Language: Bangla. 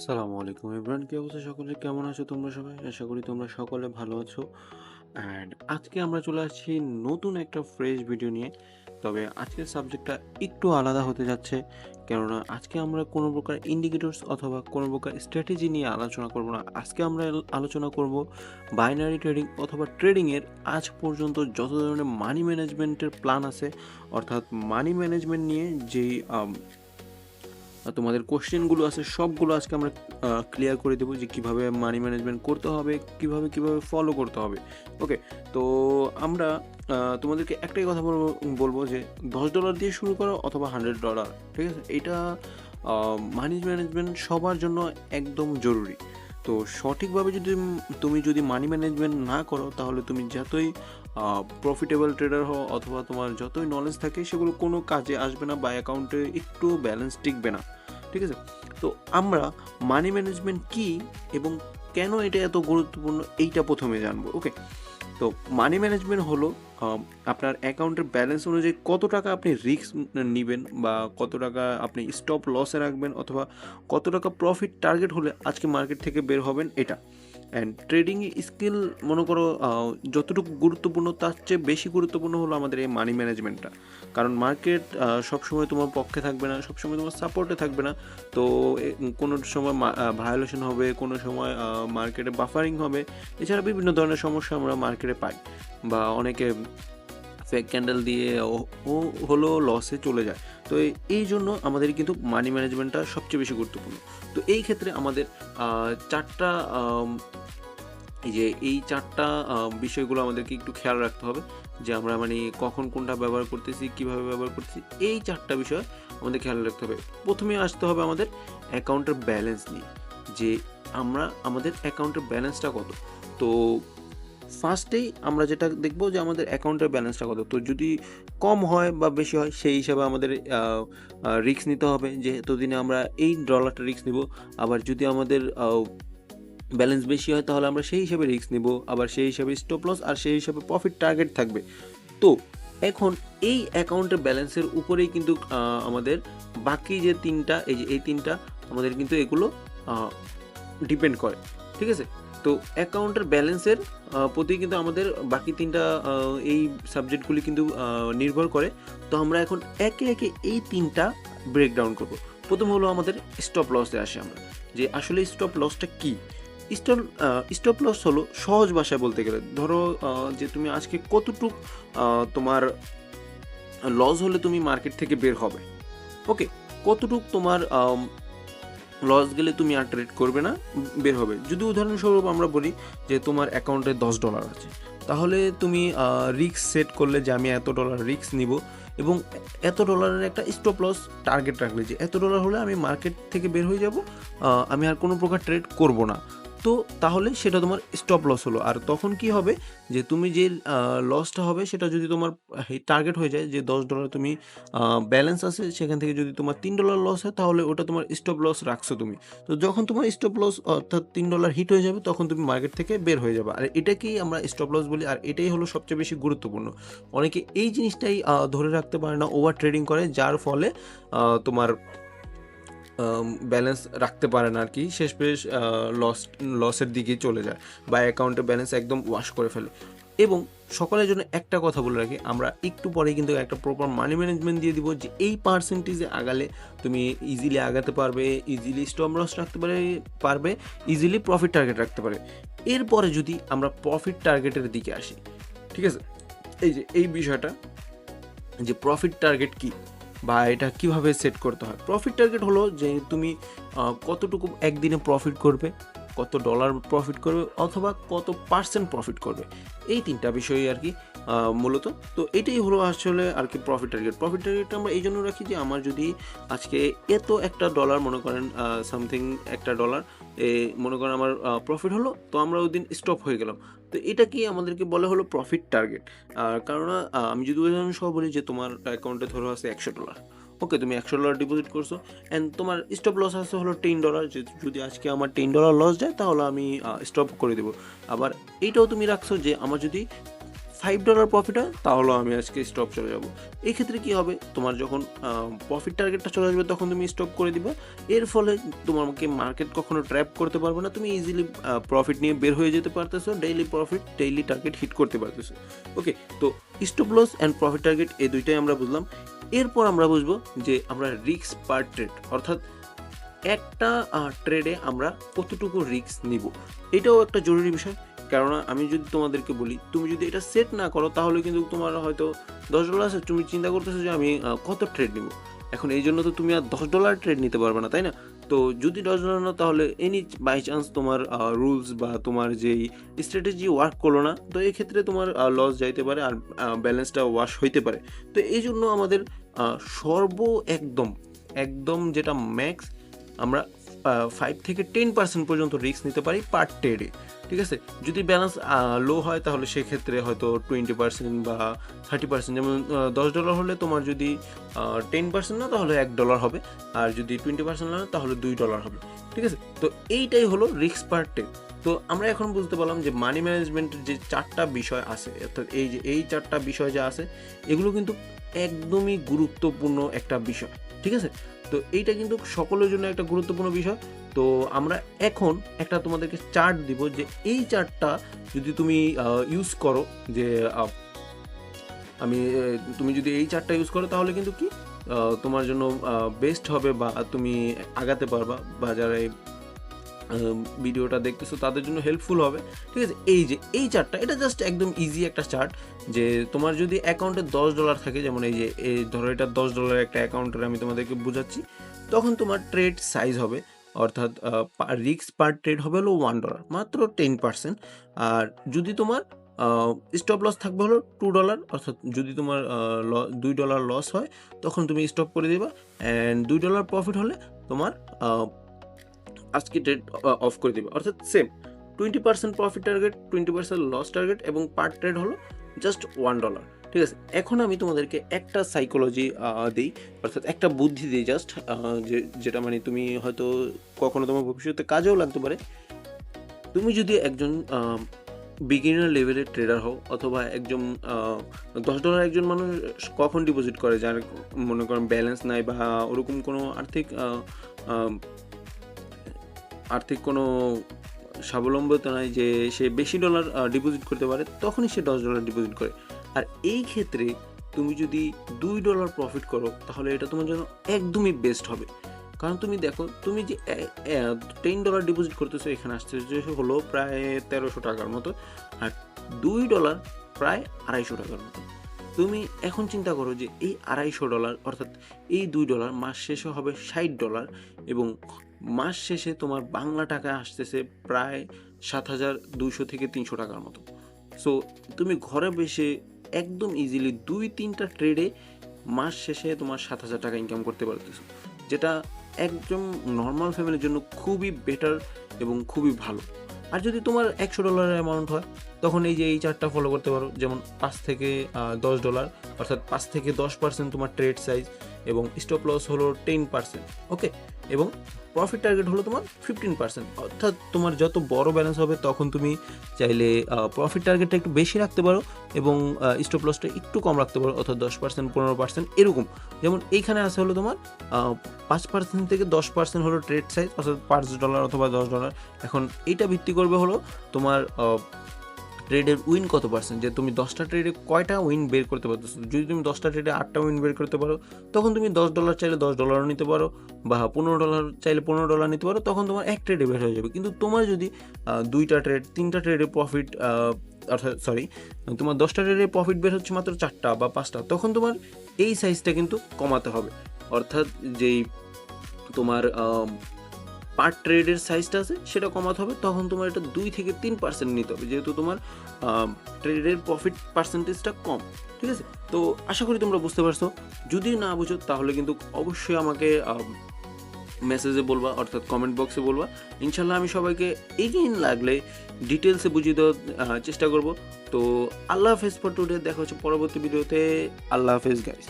আসসালামু আলাইকুম এভরিওয়ান, কি অবস্থা সকলের? কেমন আছো তোমরা সবাই? আশা করি তোমরা সকলে ভালো আছো। অ্যান্ড আজকে আমরা চলে আসছি নতুন একটা ফ্রেশ ভিডিও নিয়ে। তবে আজকের সাবজেক্টটা একটু আলাদা হতে যাচ্ছে, কেননা আজকে আমরা কোনো প্রকার ইন্ডিকেটরস অথবা কোনো প্রকার স্ট্র্যাটেজি নিয়ে আলোচনা করব না। আজকে আমরা আলোচনা করব বাইনারি ট্রেডিং অথবা ট্রেডিংয়ের আজ পর্যন্ত যত ধরনের মানি ম্যানেজমেন্টের প্ল্যান আছে, অর্থাৎ মানি ম্যানেজমেন্ট নিয়ে যেই তোমাদের কোশ্চেনগুলো আছে সবগুলো আজকে আমরা ক্লিয়ার করে দেবো যে কীভাবে মানি ম্যানেজমেন্ট করতে হবে, কীভাবে ফলো করতে হবে। ওকে, তো আমরা তোমাদেরকে একটাই কথা বলবো যে $10 দিয়ে শুরু করো অথবা $100, ঠিক আছে? এটা মানি ম্যানেজমেন্ট সবার জন্য একদম জরুরি। তো সঠিকভাবে তুমি যদি মানি ম্যানেজমেন্ট না করো, তাহলে তুমি যতই প্রফিটেবল ট্রেডার হও অথবা তোমার যতই নলেজ থাকে, সেগুলো কোনো কাজে আসবে না বা অ্যাকাউন্টে একটু ব্যালেন্স টিকবে না, ঠিক আছে? তো আমরা মানি ম্যানেজমেন্ট কী এবং কেন এটা এত গুরুত্বপূর্ণ, এইটা প্রথমে জানবো। ওকে, তো মানি ম্যানেজমেন্ট হলো আপনার অ্যাকাউন্টের ব্যালেন্স অনুযায়ী কত টাকা আপনি রিস্ক নেবেন বা কত টাকা আপনি স্টপ লসে রাখবেন অথবা কত টাকা প্রফিট টার্গেট হলে আজকে মার্কেট থেকে বের হবেন, এটা। অ্যান্ড ট্রেডিং স্কিল মনে করো যতটুকু গুরুত্বপূর্ণ তার চেয়ে বেশি গুরুত্বপূর্ণ হলো আমাদের এই মানি ম্যানেজমেন্টটা। কারণ মার্কেট সবসময় তোমার পক্ষে থাকবে না, সবসময় তোমার সাপোর্টে থাকবে না। তো কোনো সময় ভায়োলেশন হবে, কোনো সময় মার্কেটে বাফারিং হবে। এছাড়া বিভিন্ন ধরনের সমস্যা আমরা মার্কেটে পাই, বা অনেকে ফেক ক্যান্ডেল দিয়ে ও হলো লসে চলে যায়। তো এই জন্য আমাদের কিন্তু মানি ম্যানেজমেন্টটা সবচেয়ে বেশি গুরুত্বপূর্ণ। তো এই ক্ষেত্রে আমাদের চারটা এই চারটা বিষয়গুলো আমাদেরকে একটু খেয়াল রাখতে হবে, যে আমরা মানে কখন কোনটা ব্যবহার করতেছি, কীভাবে ব্যবহার করতেছি, এই চারটা বিষয় আমাদের খেয়াল রাখতে হবে। প্রথমে আসতে হবে আমাদের অ্যাকাউন্টের ব্যালেন্স নিয়ে, যে আমাদের অ্যাকাউন্টের ব্যালেন্সটা কত। তো ফার্স্টেই আমরা যেটা দেখবো যে আমাদের অ্যাকাউন্টের ব্যালেন্সটা কত। তো যদি কম হয় বা বেশি হয়, সেই হিসাবে আমাদের রিস্ক নিতে হবে, যে এতদিনে আমরা $8 রিস্ক নিব। আবার যদি আমাদের ব্যালেন্স বেশি হয়, তাহলে আমরা সেই হিসাবে রিস্ক নিব, আবার সেই হিসাবে স্টপ লস আর সেই হিসাবে প্রফিট টার্গেট থাকবে। তো এখন এই অ্যাকাউন্টের ব্যালেন্সের উপরেই কিন্তু আমাদের বাকি যে তিনটা, এই তিনটা আমাদের কিন্তু এগুলো ডিপেন্ড করে, ঠিক আছে? তো অ্যাকাউন্টের ব্যালেন্সের প্রতি কিন্তু আমাদের বাকি তিনটা এই সাবজেক্টগুলি কিন্তু নির্ভর করে। তো আমরা এখন একে একে এই তিনটা ব্রেকডাউন করব। প্রথম হলো আমাদের স্টপ লসে আসে আমরা, যে আসলে স্টপ লসটা কী। স্টপ লস হলো সহজ ভাষায় বলতে গেলে, ধরো যে তুমি আজকে কতটুক তোমার লস হলে তুমি মার্কেট থেকে বের হবে। ওকে, কতটুক তোমার লস গেলে তুমি আর ট্রেড করবে না, বের হবে। যদি উদাহরণস্বরূপ আমরা বলি যে তোমার অ্যাকাউন্টে $10 আছে, তাহলে তুমি রিস্ক সেট করলে যে আমি $এত রিস্ক নিব, এবং $এত একটা স্টপ লস টার্গেট রাখলে যে $এত হলে আমি মার্কেট থেকে বের হয়ে যাব, আমি আর কোনো প্রকার ট্রেড করব না। তো তাহলে সেটা তোমার স্টপ লস হলো। আর তখন কি হবে, যে তুমি যে লসটা হবে সেটা যদি তোমার টার্গেট হয়ে যায় যে $10 তুমি ব্যালেন্স আছে, সেখান থেকে যদি তোমার $3 লস হয়, তাহলে ওটা তোমার স্টপ লস রাখছো তুমি। তো যখন তোমার স্টপ লস অর্থাৎ $3 হিট হয়ে যাবে, তখন তুমি মার্কেট থেকে বের হয়ে যাবে। আর এটাকেই আমরা স্টপ লস বলি, আর এটাই হলো সবচেয়ে বেশি গুরুত্বপূর্ণ। অনেকে এই জিনিসটাই ধরে রাখতে পারে না, ওভার ট্রেডিং করে, যার ফলে তোমার ব্যালেন্স রাখতে পারে না আর কি, শেষমেশ লসের দিকে চলে যায় বা অ্যাকাউন্টে ব্যালেন্স একদম ওয়াশ করে ফেলে। এবং সকলের জন্য একটা কথা বলে রাখি, আমরা একটু পরে কিন্তু একটা প্রপার মানি ম্যানেজমেন্ট দিয়ে দিব, যে এই পার্সেন্টেজে আগালে তুমি ইজিলি আগাতে পারবে, ইজিলি স্টপ লস রাখতে পারবে, ইজিলি প্রফিট টার্গেট রাখতে পারে। এরপরে যদি আমরা প্রফিট টার্গেটের দিকে আসি, ঠিক আছে, এই বিষয়টা, যে প্রফিট টার্গেট কি বা এটা কিভাবে সেট করতে হয়। প্রফিট টার্গেট হলো যে তুমি কতটুকু একদিনে প্রফিট করবে, কত ডলার প্রফিট করবে, অথবা কত পার্সেন্ট প্রফিট করবে। এই তিনটা বিষয়ই আর কি মূলত। তো এটাই হলো আসলে আর কি প্রফিট টার্গেট। প্রফিট টার্গেটটা আমরা এই জন্য রাখি যে আমার যদি আজকে একটা ডলার, মনে করেন সামথিং $1 মনে করেন আমার প্রফিট হলো, তো আমরা ওই দিন স্টপ হয়ে গেলাম। তো এটা কি আমাদেরকে বলে হলো প্রফিট টার্গেট। কারণ আমি যদি উদাহরণ সহ বলি যে তোমার অ্যাকাউন্টে ধরো আছে $100। ওকে, তুমি $100 ডিপোজিট করছো, অ্যান্ড তোমার স্টপ লস আছে হলো $10। যদি আজকে আমার $10 লস যায়, তাহলে আমি স্টপ করে দেবো। আবার এইটাও তুমি রাখছো যে আমার যদি $5 প্রফিট হয় তাহলে আমি আজকে স্টপ চলে যাব। এই ক্ষেত্রে কি হবে, তোমার যখন প্রফিট টার্গেটটা চলে আসবে তখন তুমি স্টপ করে দিবা। এর ফলে তোমাকে মার্কেট কখনো ট্র্যাপ করতে পারবে না, তুমি ইজিলি প্রফিট নিয়ে বের হয়ে যেতে পারতেছো, daily profit daily target hit করতে পারতেছো। ওকে, তো stop loss and profit target এই দুইটাই আমরা বুঝলাম। এরপর আমরা বুঝবো যে আমরা রিস্ক পার ট্রেড, অর্থাৎ একটা ট্রেডে আমরা কতটুকু রিস্ক নিব, এটাও একটা জরুরি বিষয়। কেননা আমি যদি তোমাদেরকে বলি, তুমি যদি এটা সেট না করো তাহলে কিন্তু তোমার হয়তো $10 আছে, তুমি চিন্তা করতেছো যে আমি কত ট্রেড নিব। এখন এই জন্য তো তুমি আর $10 ট্রেড নিতে পারবে না, তাই না? তো যদি $10 না, তাহলে এনি বাই চান্স তোমার রুলস বা তোমার যেই স্ট্র্যাটেজি ওয়ার্ক করলো না, তো এই ক্ষেত্রে তোমার লস যাইতে পারে আর ব্যালেন্সটা ওয়াশ হইতে পারে। তো এই জন্য আমাদের একদম একদম যেটা ম্যাক্স, আমরা 5 থেকে 10% পর্যন্ত রিস্ক নিতে পারি পার ট্রেডে। ঠিক আছে, যদি ব্যালেন্স লো হয় তাহলে সেক্ষেত্রে হয়তো 20% বা 30%, যেমন $10 হলে তোমার যদি 10% না তাহলে $1 হবে, আর যদি 20% না তাহলে $2 হবে। ঠিক আছে, তো এইটাই হলো রিস্ক পার ট্রেড। তো আমরা এখন বুঝতে পারলাম যে মানি ম্যানেজমেন্টের যে 4টা বিষয় আছে, অর্থাৎ এই 4টা বিষয় যা আছে এগুলো কিন্তু একদমই গুরুত্বপূর্ণ একটা বিষয়। ঠিক আছে, তো এইটা কিন্তু সকলের জন্য একটা গুরুত্বপূর্ণ বিষয়। তো আমরা এখন একটা তোমাদেরকে চার্ট দিব, যে এই চার্টটা যদি তুমি ইউজ করো, যে তুমি যদি এই চার্টটা ইউজ করো তাহলে কিন্তু কি তোমার জন্য বেস্ট হবে, বা তুমি আগাতে পারবা, বা যারা ভিডিওটা দেখতেছো তাদের জন্য হেল্পফুল হবে। ঠিক আছে, এই চার্টটা, এটা জাস্ট একদম ইজি একটা চার্ট। যে তোমার যদি অ্যাকাউন্টে $10 থাকে, যেমন এই ধরো এটা $10 একটা অ্যাকাউন্টের আমি তোমাদেরকে বোঝাচ্ছি, তখন তোমার ট্রেড সাইজ হবে, অর্থাৎ রিস্ক পার ট্রেড হবে হলো $1, মাত্র 10%। আর যদি তোমার স্টপ লস থাকবে হলো $2, অর্থাৎ যদি তোমার $2 লস হয় তখন তুমি স্টপ করে দিবা, অ্যান্ড $2 প্রফিট হলে তোমার আজকে ট্রেড অফ করে দিবে। অর্থাৎ same 20% profit target, 20% loss target, এবং পার ট্রেড হলো জাস্ট $1। ঠিক আছে, এখন আমি তোমাদেরকে একটা সাইকোলজি দিই, অর্থাৎ একটা বুদ্ধি দিই জাস্ট, যেটা মানে তুমি হয়তো কখনো তোমার ভবিষ্যতে কাজেও লাগতে পারে। তুমি যদি একজন বিগিনার লেভেলের ট্রেডার হও, অথবা একজন $10 একজন মানুষ কখন ডিপোজিট করে, যার মনে করেন ব্যালেন্স নাই বা ওরকম কোনো আর্থিক কোনো স্বাবলম্বিতা নাই যে সে বেশি ডলার ডিপোজিট করতে পারে, তখনই সে $10 ডিপোজিট করে। আর এই ক্ষেত্রে তুমি যদি $2 প্রফিট করো তাহলে এটা তোমার জন্য একদমই বেস্ট হবে। কারণ তুমি দেখো, তুমি যে $10 ডিপোজিট করতেছো, এখানে আসতে হলো প্রায় $1300 মতো, আর $2 প্রায় $250 মতো। তুমি এখন চিন্তা করো যে এই $250, অর্থাৎ এই $2 মাস শেষে হবে $60, এবং মাস শেষে তোমার বাংলা টাকায় আসতেছে প্রায় 7,200 থেকে 300 টাকার মতো। সো তুমি ঘরে বসে একদম ইজিলি 2-3টা ট্রেডে মাস শেষে তোমার 7,000 টাকা ইনকাম করতে পারতেছো, যেটা একদম নর্মাল ফ্যামিলির জন্য খুবই বেটার এবং খুবই ভালো। আর যদি তোমার $100 অ্যামাউন্ট হয়, তখন এই চার্টটা ফলো করতে পারো, যেমন 5 থেকে $10, অর্থাৎ 5 থেকে 10% তোমার ট্রেড সাইজ, এবং স্টপ লস হলো 10%। ওকে, এবং প্রফিট টার্গেট হলো তোমার 15%। অর্থাৎ তোমার যত বড় ব্যালেন্স হবে তখন তুমি চাইলে প্রফিট টার্গেটটা একটু বেশি রাখতে পারো, এবং স্টপ লসটা একটু কম রাখতে পারো, অর্থাৎ 10%, 15% এরকম। যেমন এইখানে আছে হলো তোমার 5% থেকে 10% হলো ট্রেড সাইজ, অর্থাৎ $5 অথবা $10। এখন এইটা ভিত্তি করবে হলো তোমার ট্রেডের উইন কত পার্সেন্ট, যে তুমি 10টা ট্রেডে কয়টা উইন বের করতে পারতেছো। যদি তুমি 10টা ট্রেডে 8টা উইন বের করতে পারো, তখন তুমি $10 চাইলে $10 নিতে পারো, বা $15 চাইলে $15 নিতে পারো, তখন তোমার এক ট্রেডে বের হয়ে যাবে। কিন্তু তোমার যদি 2টা ট্রেড, 3টা ট্রেডে প্রফিট, অর্থাৎ তোমার 10টা ট্রেডে প্রফিট বের হচ্ছে মাত্র 4টা বা 5টা, তখন তোমার এই সাইজটা কিন্তু কমাতে হবে। অর্থাৎ যেই তোমার পার ট্রেডের সাইজটা আছে সেটা কমাতে হবে, তখন তোমার এটা 2 থেকে 3% নিতে হবে, যেহেতু তোমার ট্রেডের প্রফিট পার্সেন্টেজটা কম। ঠিক আছে, তো আশা করি তোমরা বুঝতে পারছো। যদি না বুঝো তাহলে কিন্তু অবশ্যই আমাকে মেসেজে বলবা, অর্থাৎ কমেন্ট বক্সে বলবা। ইনশাল্লাহ আমি সবাইকে এগেইন লাগলে ডিটেলসে বুঝিয়ে দেওয়ার চেষ্টা করব। তো আল্লাহ হাফেজ ফর টুডে, দেখা হচ্ছে পরবর্তী ভিডিওতে। আল্লাহ হাফেজ গাইস।